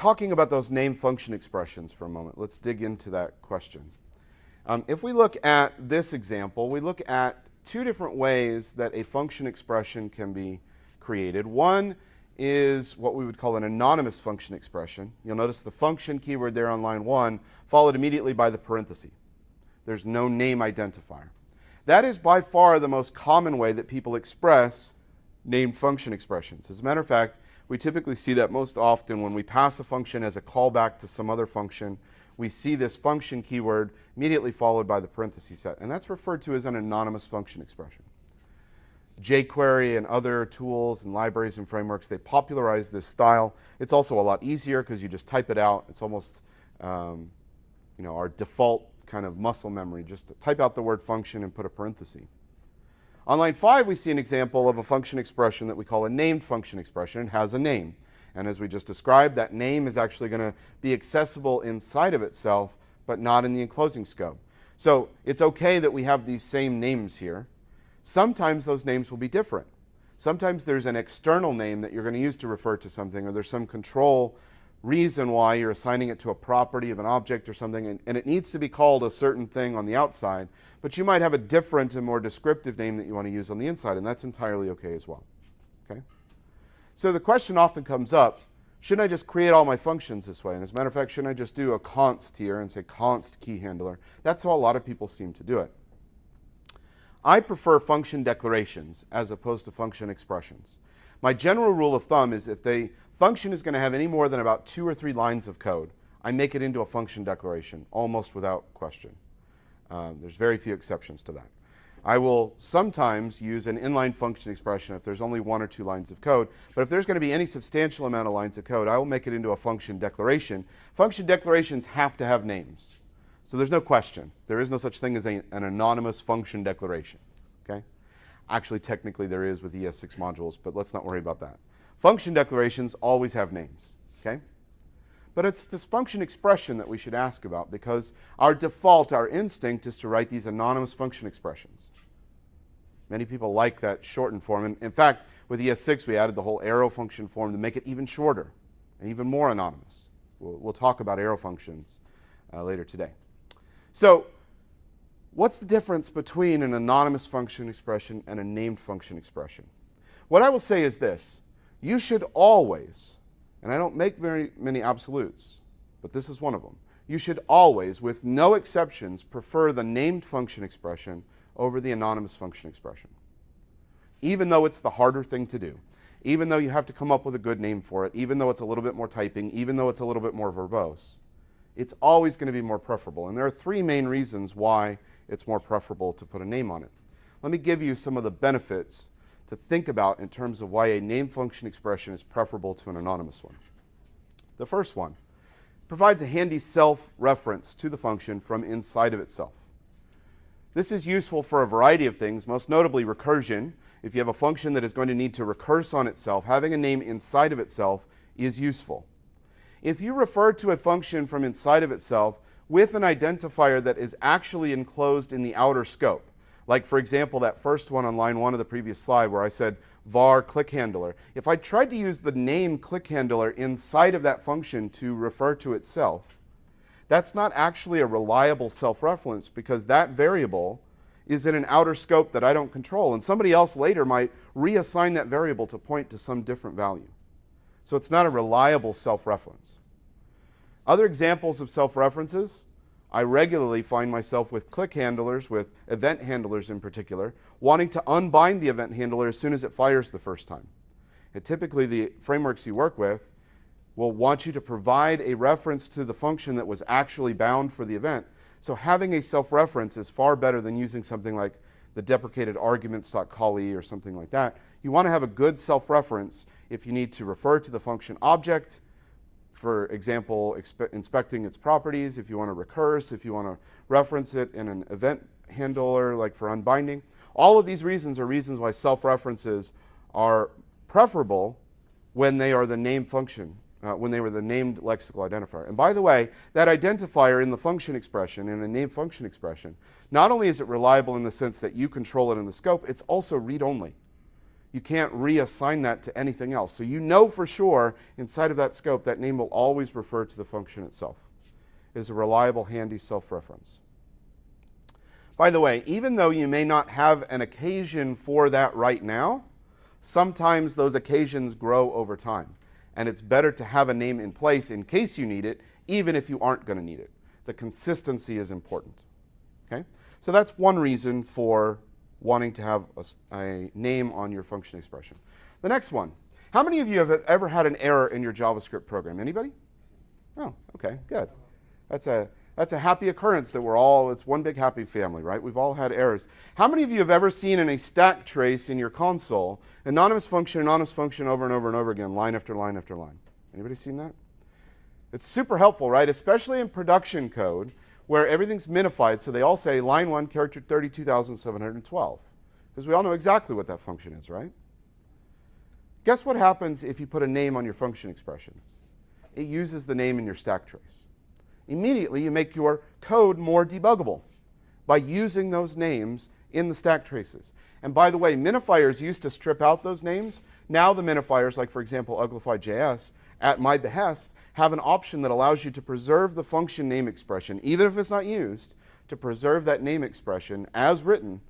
talking about those name function expressions for a moment, let's dig into that question. If we look at this example, we look at two different ways that a function expression can be created. One is what we would call an anonymous function expression. You'll notice the function keyword there on line 1 followed immediately by the parenthesis. There's no name identifier. That is by far the most common way that people express named function expressions. As a matter of fact, we typically see that most often when we pass a function as a callback to some other function. We see this function keyword immediately followed by the parenthesis set, and that's referred to as an anonymous function expression. jQuery and other tools and libraries and frameworks, they popularize this style. It's also a lot easier because you just type it out. It's almost our default kind of muscle memory, just to type out the word function and put a parenthesis. On line 5, we see an example of a function expression that we call a named function expression. It has a name. And as we just described, that name is actually going to be accessible inside of itself, but not in the enclosing scope. So it's okay that we have these same names here. Sometimes those names will be different. Sometimes there's an external name that you're going to use to refer to something, or there's some control reason why you're assigning it to a property of an object or something, and it needs to be called a certain thing on the outside, but you might have a different and more descriptive name that you want to use on the inside, and that's entirely okay as well. Okay? So the question often comes up, shouldn't I just create all my functions this way? And as a matter of fact, shouldn't I just do a const here and say const key handler? That's how a lot of people seem to do it. I prefer function declarations as opposed to function expressions. My general rule of thumb is if the function is going to have any more than about 2 or 3 lines of code, I make it into a function declaration, almost without question. There's very few exceptions to that. I will sometimes use an inline function expression if there's only 1 or 2 lines of code, but if there's going to be any substantial amount of lines of code, I will make it into a function declaration. Function declarations have to have names. So there's no question. There is no such thing as an anonymous function declaration. Okay? Actually, technically there is with ES6 modules, but let's not worry about that. Function declarations always have names. Okay? But it's this function expression that we should ask about, because our default, our instinct, is to write these anonymous function expressions. Many people like that shortened form. And in fact, with ES6, we added the whole arrow function form to make it even shorter and even more anonymous. We'll talk about arrow functions later today. So what's the difference between an anonymous function expression and a named function expression? What I will say is this. You should always, and I don't make very many absolutes, but this is one of them. You should always, with no exceptions, prefer the named function expression over the anonymous function expression. Even though it's the harder thing to do, even though you have to come up with a good name for it, even though it's a little bit more typing, even though it's a little bit more verbose, it's always going to be more preferable. And there are 3 main reasons why it's more preferable to put a name on it. Let me give you some of the benefits to think about in terms of why a named function expression is preferable to an anonymous one. The first one provides a handy self-reference to the function from inside of itself. This is useful for a variety of things, most notably recursion. If you have a function that is going to need to recurse on itself, having a name inside of itself is useful. If you refer to a function from inside of itself with an identifier that is actually enclosed in the outer scope, like for example that first one on line 1 of the previous slide where I said var click handler, if I tried to use the name click handler inside of that function to refer to itself, that's not actually a reliable self-reference, because that variable is in an outer scope that I don't control, and somebody else later might reassign that variable to point to some different value. So it's not a reliable self-reference. Other examples of self-references, I regularly find myself with click handlers, with event handlers in particular, wanting to unbind the event handler as soon as it fires the first time. And typically the frameworks you work with will want you to provide a reference to the function that was actually bound for the event. So having a self-reference is far better than using something like the deprecated arguments.call-e or something like that. You want to have a good self-reference if you need to refer to the function object, for example, inspecting its properties, if you want to recurse, if you want to reference it in an event handler, like for unbinding. All of these reasons are reasons why self-references are preferable when they are the named function, when they were the named lexical identifier. And by the way, that identifier in the function expression, in a named function expression, not only is it reliable in the sense that you control it in the scope, it's also read-only. You can't reassign that to anything else. So you know for sure inside of that scope that name will always refer to the function itself. It is a reliable, handy self-reference. By the way, even though you may not have an occasion for that right now, sometimes those occasions grow over time. And it's better to have a name in place in case you need it, even if you aren't going to need it. The consistency is important. Okay? So that's one reason for wanting to have a name on your function expression. The next one. How many of you have ever had an error in your JavaScript program? Anybody? Oh, okay, good. That's a happy occurrence that it's one big happy family, right? We've all had errors. How many of you have ever seen in a stack trace in your console, anonymous function over and over and over again, line after line after line? Anybody seen that? It's super helpful, right? Especially in production code where everything's minified, so they all say line 1, character 32,712. Because we all know exactly what that function is, right? Guess what happens if you put a name on your function expressions? It uses the name in your stack trace. Immediately, you make your code more debuggable by using those names in the stack traces. And by the way, minifiers used to strip out those names. Now the minifiers, like for example, Uglify.js, at my behest, have an option that allows you to preserve the function name expression, even if it's not used, to preserve that name expression as written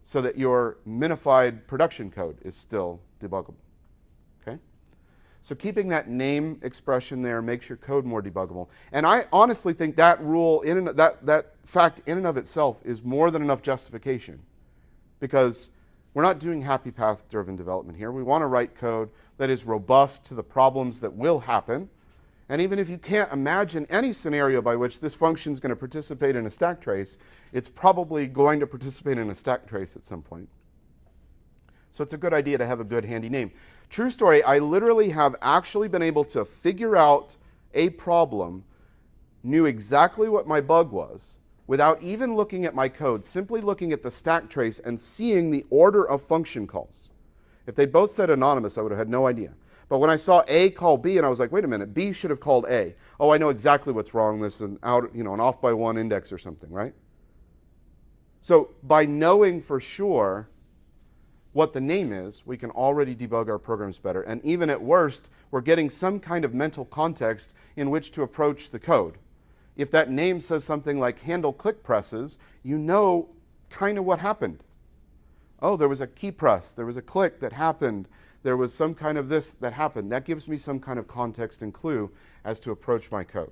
so that your minified production code is still debuggable. Okay? So keeping that name expression there makes your code more debuggable. And I honestly think that rule, that fact in and of itself is more than enough justification, because we're not doing happy path-driven development here. We want to write code that is robust to the problems that will happen. And even if you can't imagine any scenario by which this function is going to participate in a stack trace, it's probably going to participate in a stack trace at some point. So it's a good idea to have a good handy name. True story, I literally have actually been able to figure out a problem, knew exactly what my bug was, without even looking at my code, simply looking at the stack trace and seeing the order of function calls. If they both said anonymous, I would have had no idea. But when I saw A call B, and I was like, wait a minute, B should have called A. Oh, I know exactly what's wrong. This is an off by one index or something, right? So by knowing for sure what the name is, we can already debug our programs better. And even at worst, we're getting some kind of mental context in which to approach the code. If that name says something like handle click presses, you know kind of what happened. Oh, there was a key press, there was a click that happened, there was some kind of this that happened. That gives me some kind of context and clue as to approach my code.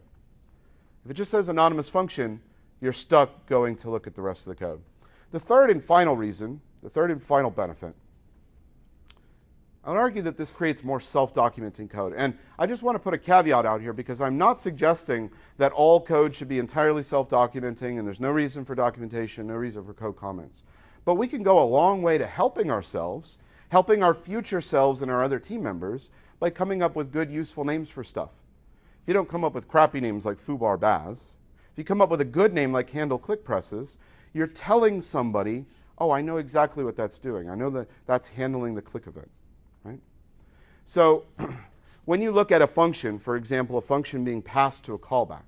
If it just says anonymous function, you're stuck going to look at the rest of the code. The third and final reason, the third and final benefit, I would argue that this creates more self-documenting code. And I just want to put a caveat out here because I'm not suggesting that all code should be entirely self-documenting and there's no reason for documentation, no reason for code comments. But we can go a long way to helping ourselves, helping our future selves and our other team members by coming up with good, useful names for stuff. If you don't come up with crappy names like Foobar Baz, if you come up with a good name like Handle Click Presses, you're telling somebody, oh, I know exactly what that's doing. I know that that's handling the click event. Right? So when you look at a function, for example, a function being passed to a callback,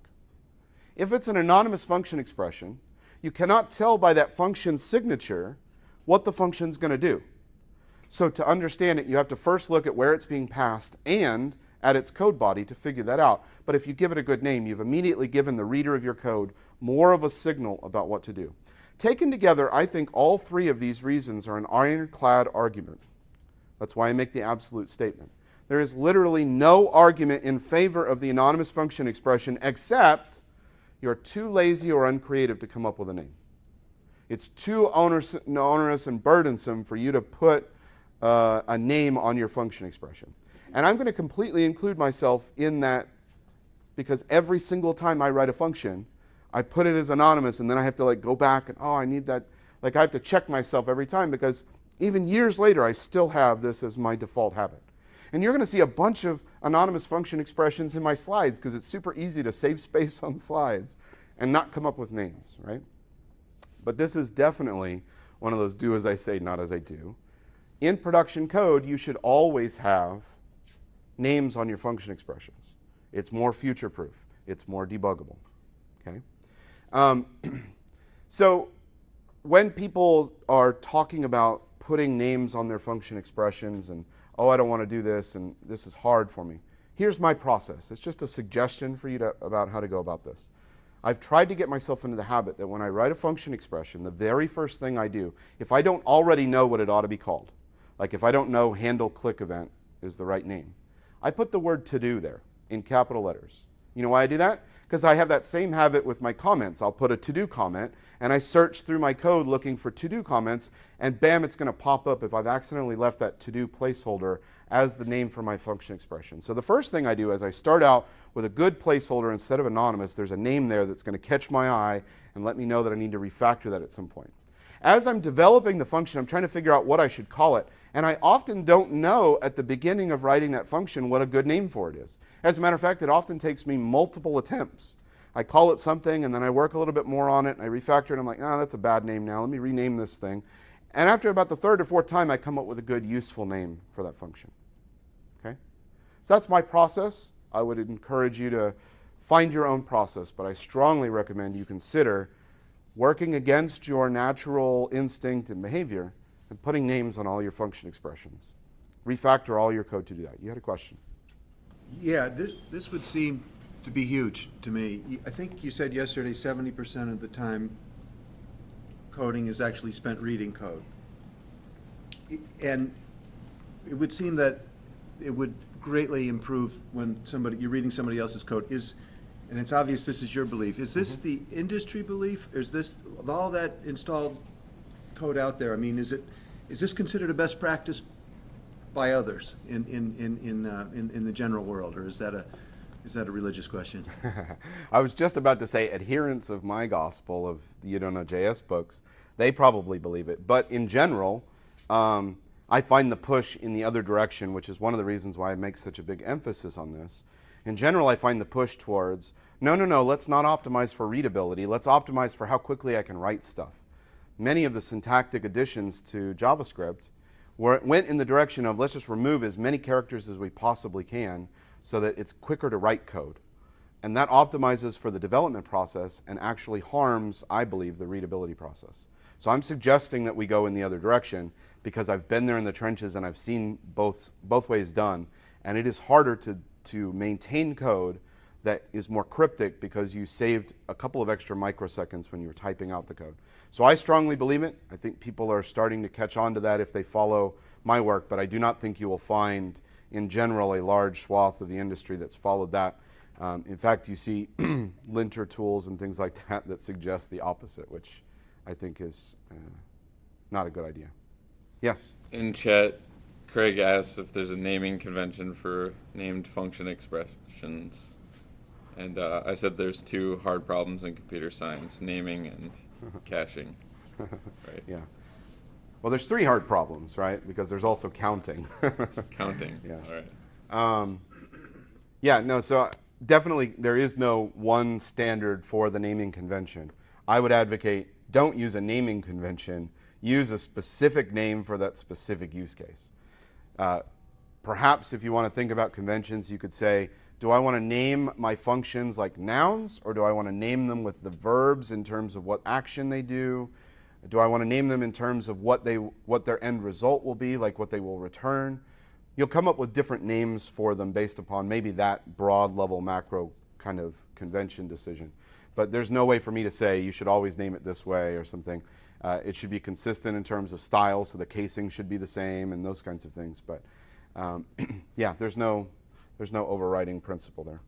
if it's an anonymous function expression, you cannot tell by that function's signature what the function's going to do. So to understand it, you have to first look at where it's being passed and at its code body to figure that out. But if you give it a good name, you've immediately given the reader of your code more of a signal about what to do. Taken together, I think all three of these reasons are an ironclad argument. That's why I make the absolute statement. There is literally no argument in favor of the anonymous function expression except you're too lazy or uncreative to come up with a name. It's too onerous and burdensome for you to put a name on your function expression. And I'm going to completely include myself in that because every single time I write a function, I put it as anonymous and then I have to go back and, I need that. I have to check myself every time because even years later, I still have this as my default habit. And you're going to see a bunch of anonymous function expressions in my slides because it's super easy to save space on slides and not come up with names, right? But this is definitely one of those do as I say, not as I do. In production code, you should always have names on your function expressions. It's more future-proof. It's more debuggable, okay? So when people are talking about putting names on their function expressions and, oh, I don't want to do this and this is hard for me. Here's my process. It's just a suggestion for you about how to go about this. I've tried to get myself into the habit that when I write a function expression, the very first thing I do, if I don't already know what it ought to be called, like if I don't know handle click event is the right name, I put the word to do there in capital letters. You know why I do that? Because I have that same habit with my comments. I'll put a to-do comment, and I search through my code looking for to-do comments, and bam, it's going to pop up if I've accidentally left that to-do placeholder as the name for my function expression. So the first thing I do is I start out with a good placeholder instead of anonymous. There's a name there that's going to catch my eye and let me know that I need to refactor that at some point. As I'm developing the function, I'm trying to figure out what I should call it, and I often don't know at the beginning of writing that function what a good name for it is. As a matter of fact, it often takes me multiple attempts. I call it something, and then I work a little bit more on it, and I refactor it, and I'm like, oh, that's a bad name now. Let me rename this thing. And after about the third or fourth time, I come up with a good, useful name for that function. Okay? So that's my process. I would encourage you to find your own process, but I strongly recommend you consider working against your natural instinct and behavior and putting names on all your function expressions. Refactor all your code to do that. You had a question. Yeah, this would seem to be huge to me. I think you said yesterday 70% of the time coding is actually spent reading code. And it would seem that it would greatly improve when you're reading somebody else's code. And it's obvious this is your belief. Is this the industry belief? Or is this, with all that installed code out there, I mean, is this considered a best practice by others in the general world, or is that a religious question? I was just about to say adherents of my gospel of the You Don't Know JS books, they probably believe it. But in general, I find the push in the other direction, which is one of the reasons why I make such a big emphasis on this. In general, I find the push towards, no, let's not optimize for readability. Let's optimize for how quickly I can write stuff. Many of the syntactic additions to JavaScript went in the direction of let's just remove as many characters as we possibly can so that it's quicker to write code. And that optimizes for the development process and actually harms, I believe, the readability process. So I'm suggesting that we go in the other direction because I've been there in the trenches and I've seen both ways done. And it is harder to maintain code that is more cryptic because you saved a couple of extra microseconds when you were typing out the code. So I strongly believe it. I think people are starting to catch on to that if they follow my work, but I do not think you will find in general a large swath of the industry that's followed that. In fact, you see linter tools and things like that suggest the opposite, which I think is not a good idea. Yes? In chat, Craig asks if there's a naming convention for named function expressions. And I said there's two hard problems in computer science, naming and caching. Right? Yeah. Well, there's three hard problems, right? Because there's also counting. Counting. Yeah. All right. So definitely there is no one standard for the naming convention. I would advocate don't use a naming convention. Use a specific name for that specific use case. Perhaps if you want to think about conventions, you could say, do I want to name my functions like nouns, or do I want to name them with the verbs in terms of what action they do? Do I want to name them in terms of what their end result will be, like what they will return? You'll come up with different names for them based upon maybe that broad level macro kind of convention decision. But there's no way for me to say you should always name it this way or something. It should be consistent in terms of style, so the casing should be the same and those kinds of things. But yeah, there's no overriding principle there.